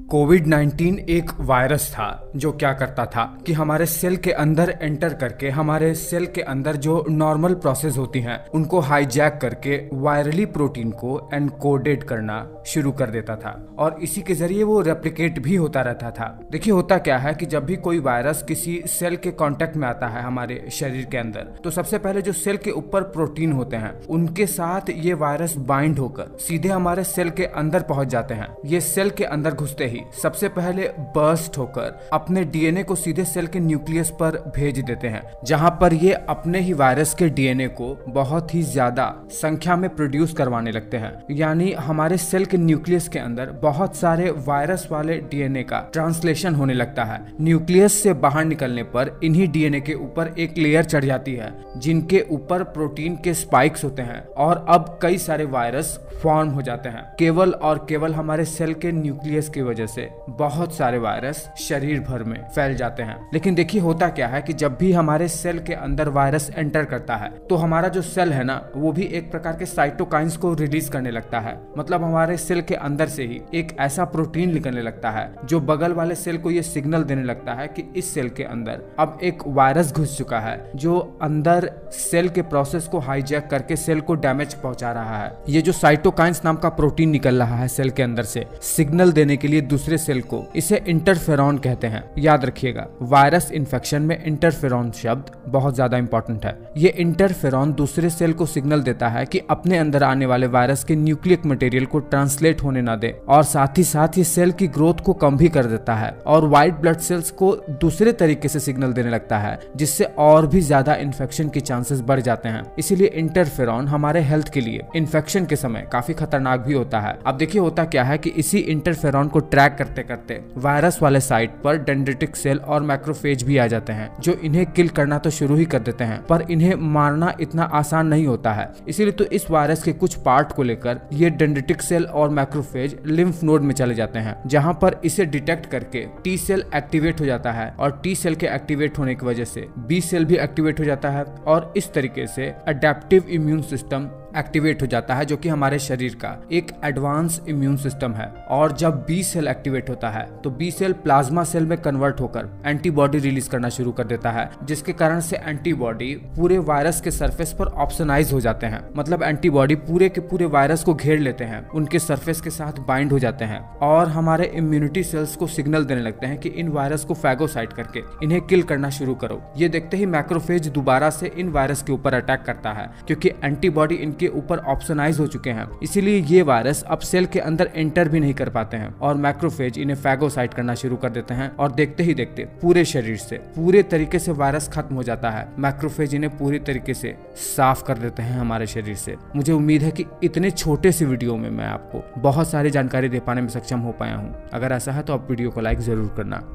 कोविड-19 एक वायरस था जो क्या करता था कि हमारे सेल के अंदर एंटर करके हमारे सेल के अंदर जो नॉर्मल प्रोसेस होती हैं उनको हाईजैक करके वायरली प्रोटीन को एनकोडेड करना शुरू कर देता था और इसी के जरिए वो रेप्लिकेट भी होता रहता था। देखिए होता क्या है कि जब भी कोई वायरस किसी सेल के कांटेक्ट में आता है हमारे शरीर के अंदर, तो सबसे पहले जो सेल के ऊपर प्रोटीन होते हैं उनके साथ ये वायरस बाइंड होकर सीधे हमारे सेल के अंदर पहुंच जाते हैं। ये सेल के अंदर घुसते ही सबसे पहले बर्स्ट होकर अपने डीएनए को सीधे सेल के न्यूक्लियस पर भेज देते हैं, जहां पर ये अपने ही वायरस के डीएनए को बहुत ही ज्यादा संख्या में प्रोड्यूस करवाने लगते हैं। यानी हमारे सेल के न्यूक्लियस के अंदर बहुत सारे वायरस वाले डीएनए का ट्रांसलेशन होने लगता है। न्यूक्लियस से बाहर निकलने पर इन्हीं डीएनए के ऊपर एक लेयर चढ़ जाती है जिनके ऊपर प्रोटीन के स्पाइक्स होते हैं और अब कई सारे वायरस फॉर्म हो जाते हैं। केवल और केवल हमारे सेल के न्यूक्लियस की वजह से बहुत सारे वायरस शरीर भर में फैल जाते हैं। लेकिन देखिए होता क्या है कि जब भी हमारे सेल के अंदर वायरस एंटर करता है तो हमारा जो सेल है ना, वो भी एक प्रकार के साइटोकाइंस को रिलीज करने लगता है। मतलब हमारे सेल के अंदर से ही एक ऐसा प्रोटीन निकलने लगता है जो बगल वाले सेल को ये सिग्नल देने लगता है कि इस सेल के अंदर अब एक वायरस घुस चुका है जो अंदर सेल के प्रोसेस को हाईजैक करके सेल को डैमेज पहुंचा रहा है। ये जो साइटोकाइंस नाम का प्रोटीन निकल रहा है सेल के अंदर से सिग्नल देने के लिए दूसरे सेल को, इसे इंटरफेरॉन कहते हैं। याद रखिएगा, वायरस इन्फेक्शन में इंटरफेरॉन शब्द बहुत ज्यादा इंपॉर्टेंट है। ये इंटरफेरॉन दूसरे सेल को सिग्नल देता है कि अपने अंदर आने वाले वायरस के न्यूक्लिक मटेरियल को ट्रांसलेट होने ना दे, और साथ ही साथ ये सेल की ग्रोथ को कम भी कर देता है और व्हाइट ब्लड सेल्स को दूसरे तरीके से सिग्नल देने लगता है, जिससे और भी ज्यादा इन्फेक्शन के चांसेस बढ़ जाते हैं। इसीलिए इंटरफेरॉन हमारे हेल्थ के लिए इन्फेक्शन के समय काफी खतरनाक भी होता है। अब देखिए होता क्या है कि इसी इंटरफेरॉन को ट्रैक करते करते वायरस वाले साइट पर डेंड्रिटिक सेल और मैक्रोफेज भी आ जाते हैं जो इन्हें किल करना तो शुरू ही कर देते हैं, पर इन्हें मारना इतना आसान नहीं होता है। इसीलिए तो इस वायरस के कुछ पार्ट को लेकर ये डेंड्रिटिक सेल और मैक्रोफेज लिम्फ नोड में चले जाते हैं, जहां पर इसे डिटेक्ट करके टी सेल एक्टिवेट हो जाता है और टी सेल के एक्टिवेट होने की वजह से बी सेल भी एक्टिवेट हो जाता है और इस तरीके से अडेप्टिव इम्यून सिस्टम एक्टिवेट हो जाता है, जो कि हमारे शरीर का एक एडवांस इम्यून सिस्टम है। और जब बी सेल एक्टिवेट होता है तो बी सेल प्लाज्मा सेल में कन्वर्ट होकर एंटीबॉडी रिलीज करना शुरू कर देता है, जिसके कारण से एंटीबॉडी पूरे वायरस के सरफेस पर ऑप्सनाइज हो जाते हैं। मतलब एंटीबॉडी पूरे के पूरे वायरस को घेर लेते हैं, उनके सरफेस के साथ बाइंड हो जाते हैं और हमारे इम्यूनिटी सेल्स को सिग्नल देने लगते हैं कि इन वायरस को फैगोसाइट करके इन्हें किल करना शुरू करो। ये देखते ही मैक्रोफेज दोबारा से इन वायरस के ऊपर अटैक करता है, क्योंकि एंटीबॉडी इनके ऊपर ऑप्शनाइज हो चुके हैं। इसीलिए ये वायरस अब सेल के अंदर एंटर भी नहीं कर पाते हैं और मैक्रोफेज इन्हें फैगोसाइट करना शुरू कर देते हैं और देखते ही देखते पूरे शरीर से पूरे तरीके से वायरस खत्म हो जाता है। मैक्रोफेज इन्हें पूरी तरीके से साफ कर देते हैं हमारे शरीर से। मुझे उम्मीद है कि इतने छोटे से वीडियो में मैं आपको बहुत सारी जानकारी दे पाने में सक्षम हो पाया हूँ। अगर ऐसा है तो आप वीडियो को लाइक जरूर करना।